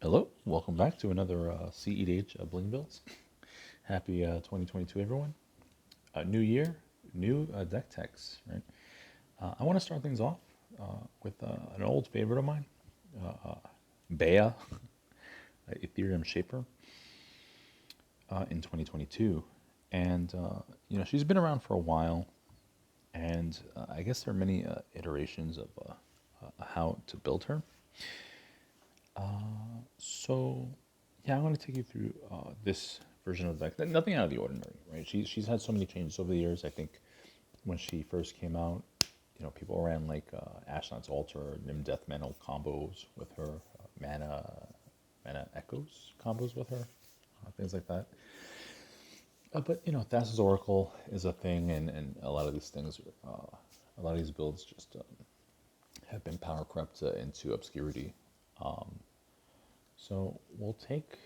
Hello, welcome back to another cedh bling builds. Happy 2022, everyone. New year, new deck techs, right? I want to start things off with an old favorite of mine, Breya, Etherium Shaper, in 2022. And, she's been around for a while, and I guess there are many iterations of how to build her. So, yeah, I'm going to take you through this version of the deck. Nothing out of the ordinary, right? She's had so many changes over the years. I think when she first came out, people ran like Ashnod's Altar, Nim Death Mantle combos with her, mana Echoes combos with her, things like that. But Thassa's Oracle is a thing, and a lot of these things, a lot of these builds just have been power crept into obscurity. So we'll take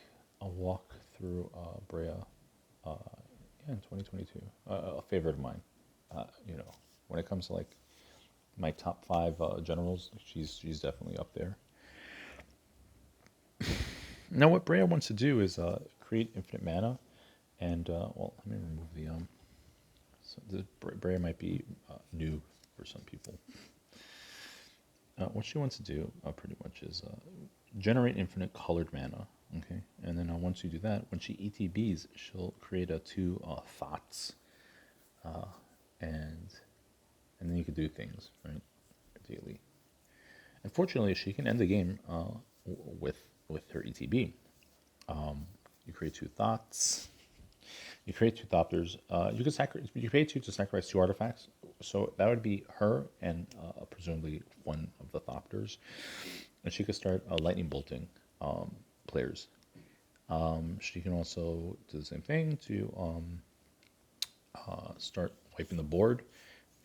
a walk through Breya in 2022. A favorite of mine. When it comes to like my top five generals, she's definitely up there. Now, what Breya wants to do is create infinite mana, and let me remove the So Breya might be new for some people. What she wants to do pretty much is generate infinite colored mana. Okay, and then once you do that, when she ETBs, she'll create two thoughts, and then you can do things right daily. Unfortunately, she can end the game with her ETB. You create two thoughts. You create two Thopters. You create two to sacrifice two artifacts. So that would be her and presumably one of the Thopters. And she could start lightning bolting players. She can also do the same thing to start wiping the board.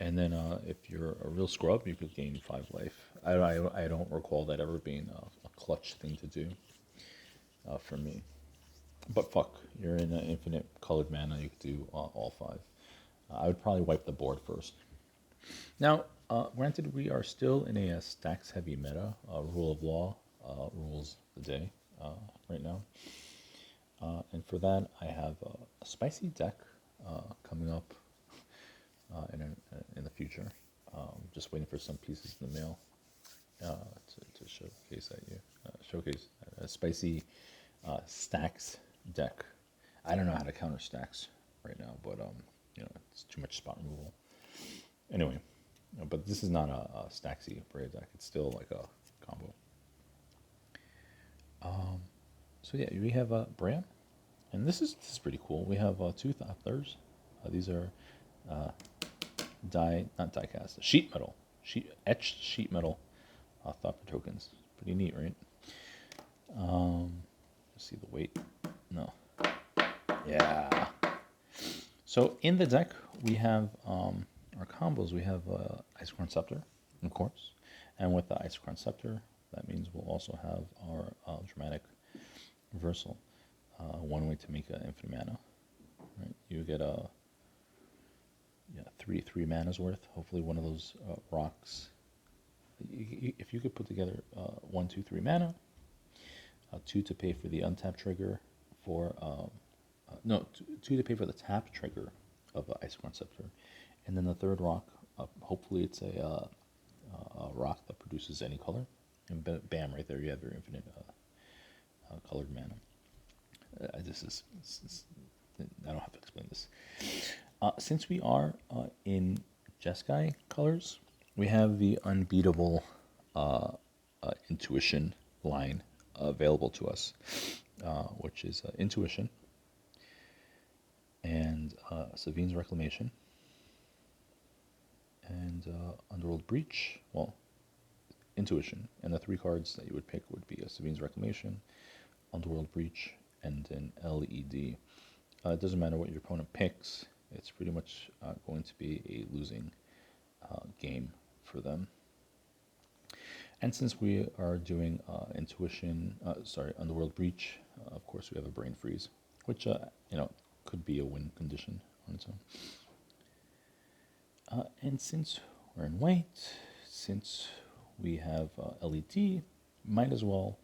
And then if you're a real scrub, you could gain 5 life. I don't recall that ever being a clutch thing to do for me. But fuck, you're in an infinite colored mana, you could do all 5. I would probably wipe the board first. Now, granted, we are still in a stacks heavy meta. Rule of law rules the day right now. And for that, I have a spicy deck coming up in the future. Just waiting for some pieces in the mail to showcase at you. Showcase a spicy stacks deck. I don't know how to counter stacks right now, but it's too much spot removal. Anyway, but this is not a stacksy Breya deck. It's still like a combo. So yeah, we have Breya, and this is pretty cool. We have 2 Thopters. These are not die cast, etched sheet metal Thopter tokens. Pretty neat, right? Let's see the weight. No. Yeah. So in the deck, we have our combos. We have Isochron Scepter, of course. And with the Isochron Scepter, that means we'll also have our dramatic reversal. One way to make an infinite mana. Right? You get a three mana's worth. Hopefully one of those rocks. If you could put together 1, 2, 3 mana, 2 to pay for the untap trigger for no, 2 to pay for the tap trigger of the Isochron Scepter, and then the third rock. Hopefully it's a rock that produces any color, and bam, right there you have your infinite colored mana. This is I don't have to explain this. Since we are in Jeskai colors, we have the unbeatable intuition line available to us, which is intuition and Savine's Reclamation and Underworld Breach. Well, intuition, and the 3 cards that you would pick would be Savine's Reclamation, Underworld Breach, and an LED. It doesn't matter what your opponent picks. It's pretty much going to be a losing game for them. And since we are doing Underworld Breach, of course we have a Brain Freeze, which could be a win condition on its own. And since we're in white, since we have LED, might as well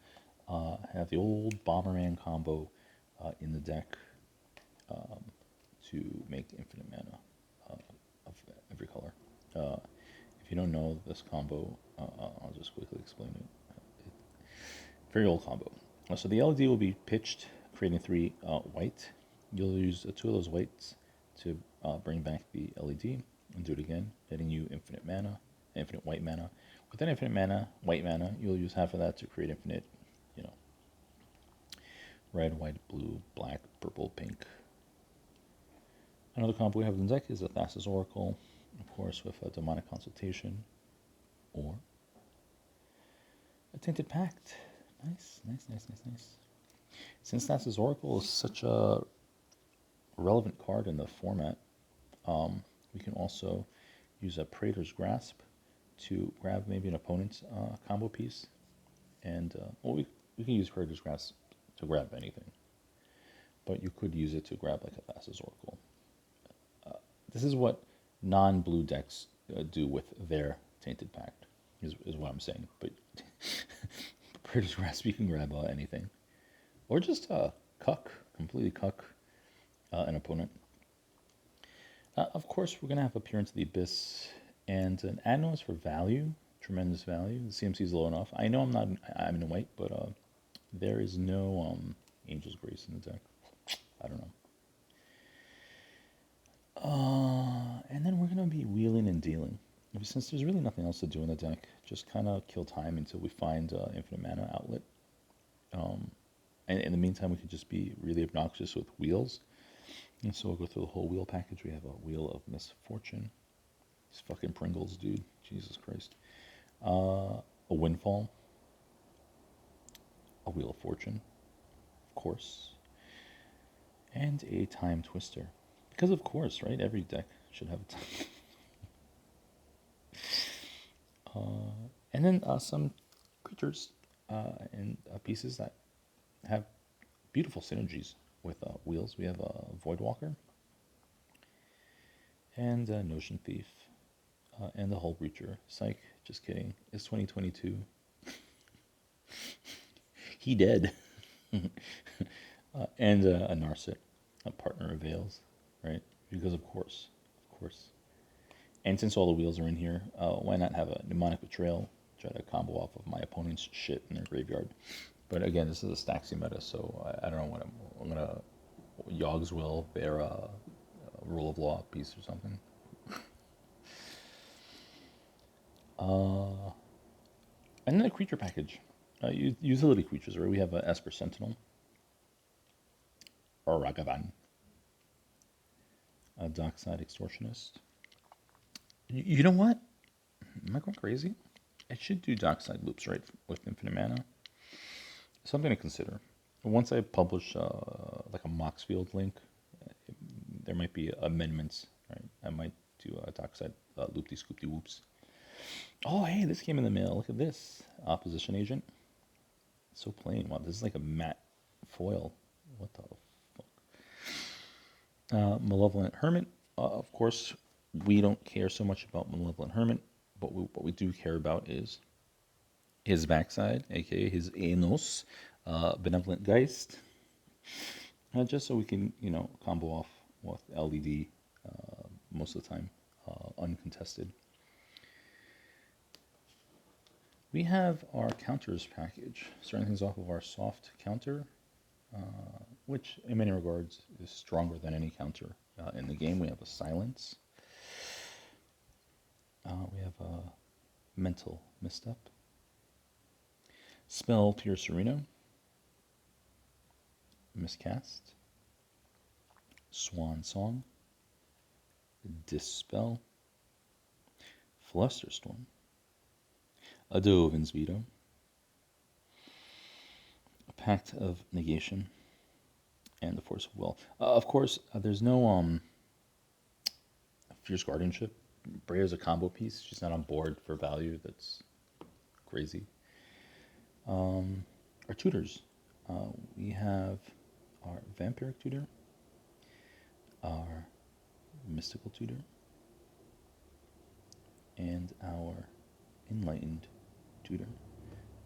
Have the old bomberman combo in the deck to make infinite mana of every color. If you don't know this combo, I'll just quickly explain it. Very old combo. So the LED will be pitched, creating 3 white. You'll use 2 of those whites to bring back the LED and do it again, getting you infinite mana, infinite white mana. With that infinite mana, white mana, you'll use half of that to create infinite, you know, red, white, blue, black, purple, pink. Another combo we have in the deck is a Thassa's Oracle, of course, with a Demonic Consultation, or a Tainted Pact. Nice, nice, nice, nice, nice. Since Thassa's Oracle is such a relevant card in the format, we can also use a Praetor's Grasp to grab maybe an opponent's combo piece. And, well, we can use Praetor's Grasp to grab anything. But you could use it to grab like a Thassa's Oracle. This is what non-blue decks do with their Tainted Pact, is what I'm saying. But Praetor's Grasp, you can grab anything. Or just completely cuck an opponent. Of course, we're going to have Appearance of the Abyss and an Adnos for value, tremendous value. The CMC is low enough. I know I'm in white, but there is no Angel's Grace in the deck. I don't know. And then we're going to be wheeling and dealing. Since there's really nothing else to do in the deck, just kind of kill time until we find infinite mana outlet. And in the meantime, we could just be really obnoxious with wheels. And so we'll go through the whole wheel package. We have a Wheel of Misfortune. These fucking Pringles, dude. Jesus Christ. A Windfall. A Wheel of Fortune, of course. And a Time Twister. Because of course, right? Every deck should have a time. And then some creatures and pieces that have beautiful synergies with wheels. We have a Voidwalker and a Notion Thief and the Hull Breacher. Psych, just kidding. It's 2022. He dead. And a Narset, a Partner of Veils, right? Because of course. And since all the wheels are in here, why not have a Mnemonic Betrayal? Try to combo off of my opponent's shit in their graveyard. But again, this is a Staxy meta, so I don't know what I'm gonna Yogg's Will, bear a Rule of Law piece or something. And then a creature package. Utility creatures, right? We have a Esper Sentinel, or Ragavan, a Dockside Extortionist. You know what? Am I going crazy? I should do Dockside loops, right, with infinite mana. Something to consider. Once I publish like a Moxfield link, there might be amendments, right? I might do a Dockside loopty-scoopty-whoops. Oh, hey, this came in the mail. Look at this. Opposition Agent. So plain. Wow, this is like a matte foil. What the fuck? Malevolent Hermit. Of course, we don't care so much about Malevolent Hermit, but what we do care about is his backside, aka his Enos, Benevolent Geist. Just so we can, combo off with LED most of the time, uncontested. We have our counters package, starting things off of our soft counter, which in many regards is stronger than any counter in the game. We have a Silence. We have a Mental Misstep. Spell Piercerino. Miscast. Swan Song. Dispel. Flusterstorm. A Dovin's Veto. A Pact of Negation. And the Force of Will. Of course, there's no Fierce Guardianship. Breya's a combo piece. She's not on board for value. That's crazy. Our tutors. We have our Vampiric Tutor. Our Mystical Tutor. And our Enlightened Tutor.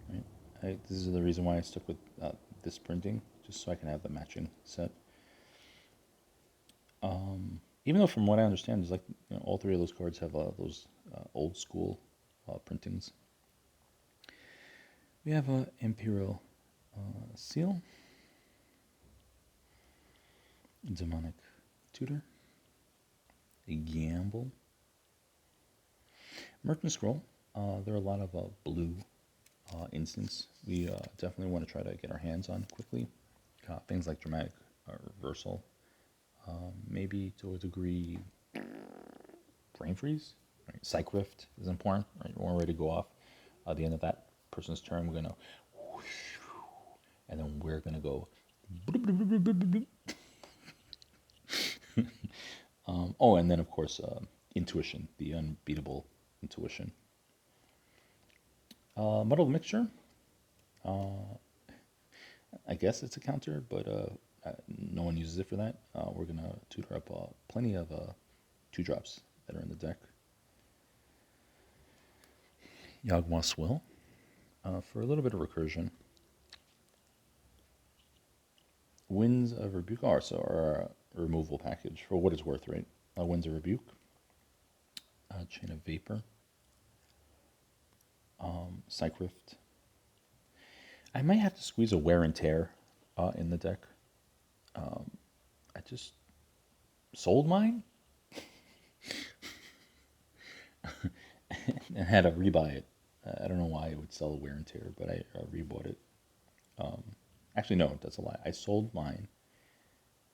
Right? This is the reason why I stuck with this printing, just so I can have the matching set. Even though, from what I understand, there's like all three of those cards have those old school printings. We have a Imperial Seal, Demonic Tutor, a Gamble, Merchant Scroll. There are a lot of blue instants we definitely want to try to get our hands on quickly. Things like Dramatic Reversal, maybe to a degree Brain Freeze. Right? Psych Rift is important. Right? When we're ready to go off at the end of that person's turn, we're going to, and then we're going to go. Oh, and then of course, Intuition, the unbeatable Intuition. Muddled Mixture. I guess it's a counter, but no one uses it for that. We're going to tutor up plenty of 2-drops that are in the deck. Yagmoth's Will, for a little bit of recursion. Winds of Rebuke, so our removal package, for what it's worth, right? Winds of Rebuke, Chain of Vapor, Psych Rift. I might have to squeeze a Wear and Tear in the deck. I just sold mine and had to rebuy it. I don't know why it would sell Wear and Tear, but I rebought it. Actually, no, that's a lie. I sold mine,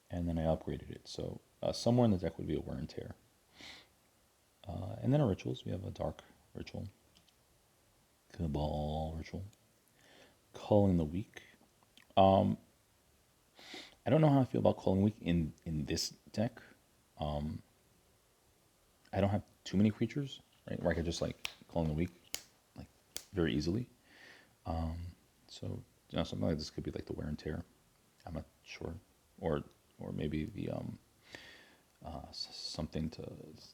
and then I upgraded it. So somewhere in the deck would be a Wear and Tear. And then our rituals. We have a Dark Ritual, Cabal Ritual, Culling the Weak. I don't know how I feel about Culling Weak in this deck. I don't have too many creatures, right, where I could just like Culling the Weak like very easily. So something like this could be like the Wear and Tear. I'm not sure, or maybe the something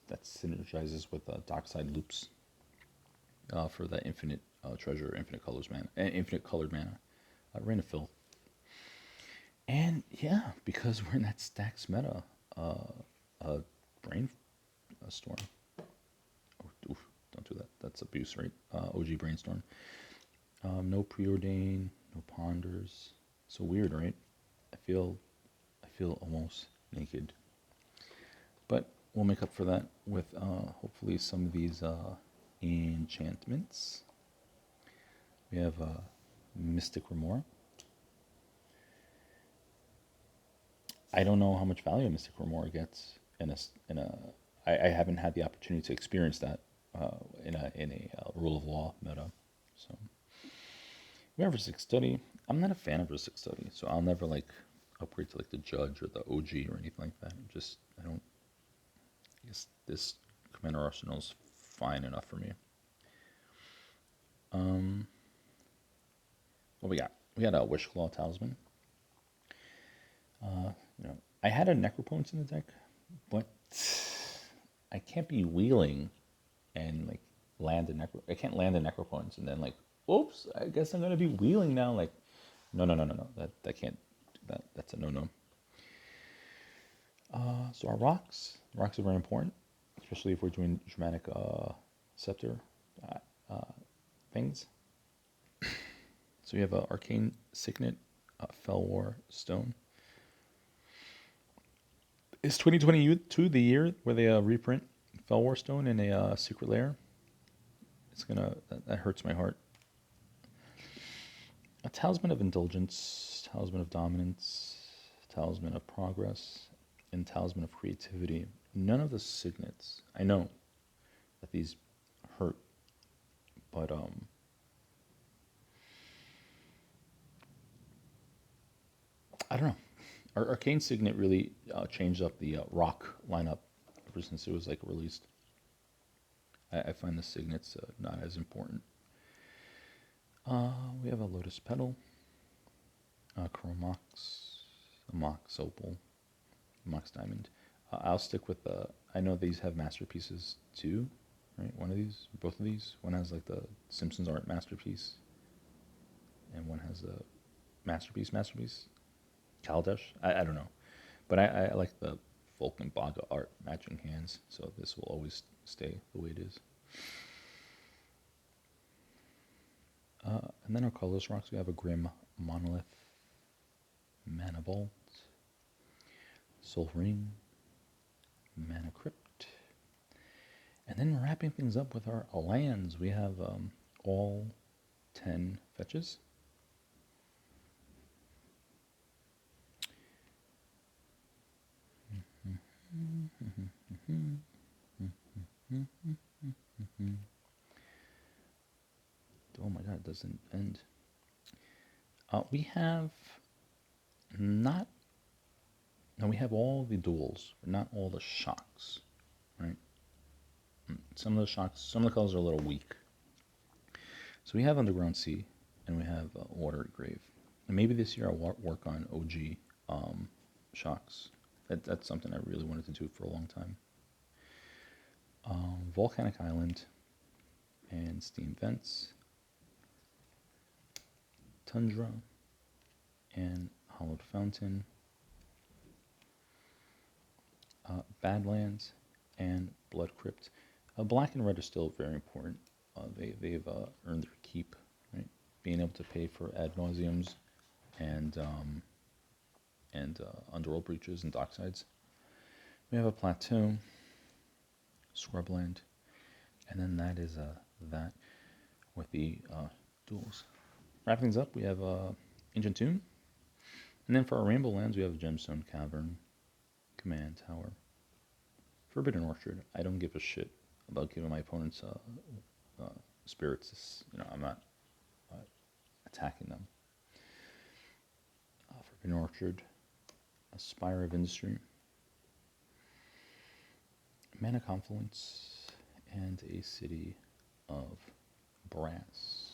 that synergizes with Dockside Loops for that infinite treasure, infinite colored mana, Rain of Filth. And yeah, because we're in that stacks meta, Brain Storm. Oh, oof, don't do that. That's abuse, right? OG Brainstorm. No Preordain, no Ponders. So weird, right? I feel almost naked. But we'll make up for that with hopefully some of these enchantments. We have Mystic Remora. I don't know how much value Mystic Remora gets I haven't had the opportunity to experience that in a rule of law meta. So we have Ristic Study. I'm not a fan of Ristic Study, so I'll never like upgrade to like the Judge or the OG or anything like that. I guess this Commander Arsenal is fine enough for me. What we got? We got a Wishclaw Talisman. I had a Necropotence in the deck, but I can't be wheeling and like land a I can't land a Necropotence and then like, oops, I guess I'm gonna be wheeling now. Like, no. That can't do that. That's a no. So our rocks are very important, especially if we're doing dramatic scepter things. So we have Arcane Signet, Fell War Stone. Is 2022 the year where they reprint Fell War Stone in a secret lair? That hurts my heart. A Talisman of Indulgence, Talisman of Dominance, Talisman of Progress, and Talisman of Creativity. None of the signets. I know that these hurt, but I don't know. Our Arcane Signet really changed up the rock lineup ever since it was like released. I find the signets not as important. We have a Lotus Petal, Chromox, a Mox Opal, Mox Diamond. I'll stick with I know these have masterpieces too, right? One of these, both of these. One has like the Simpsons art masterpiece, and one has a masterpiece. Kaldesh. I don't know, but I like the Volk and Baga art matching hands, so this will always stay the way it is. And then our colorless rocks, we have a Grim Monolith, Mana Vault, Soul Ring, Mana Crypt. And then wrapping things up with our lands, we have all 10 fetches. Oh my god, it doesn't end. We have not. No, we have all the duels, but not all the shocks, right? Some of the shocks, some of the colors are a little weak. So we have Underground Sea, and we have Watery Grave. And maybe this year I'll work on OG shocks. That's something I really wanted to do for a long time. Volcanic Island and Steam Vents, Tundra and Hollowed Fountain, Badlands and Blood Crypt. Black and red are still very important. They've earned their keep, right? Being able to pay for ad nauseums and underworld breaches and docksides. We have a plateau, scrubland, and then that is that with the duels. Wrapping things up, we have Ancient Tomb, and then for our Rainbow Lands, we have Gemstone Cavern, Command Tower, Forbidden Orchard. I don't give a shit about giving my opponents spirits. I'm not attacking them. Forbidden Orchard, a Spire of Industry, Mana Confluence, and a City of Brass.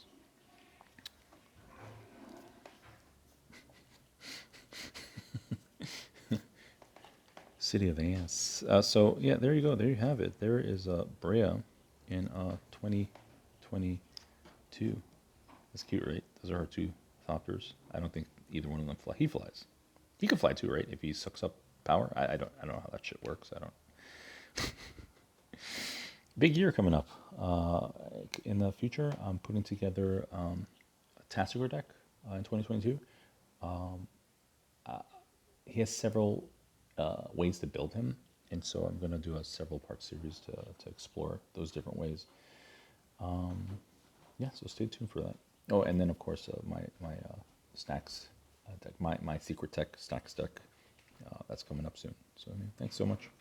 City of Ass. So yeah, there you go. There you have it. There is Breya in 2022. That's cute, right? Those are our two Thopters. I don't think either one of them fly. He flies. He can fly too, right? If he sucks up power. I don't know how that shit works. I don't. Big year coming up. In the future, I'm putting together a Tassiger deck in 2022. He has several ways to build him, and so I'm going to do a several-part series to explore those different ways. Yeah, so stay tuned for that. Oh, and then of course my stacks deck, my secret tech stacks deck, that's coming up soon. So thanks so much.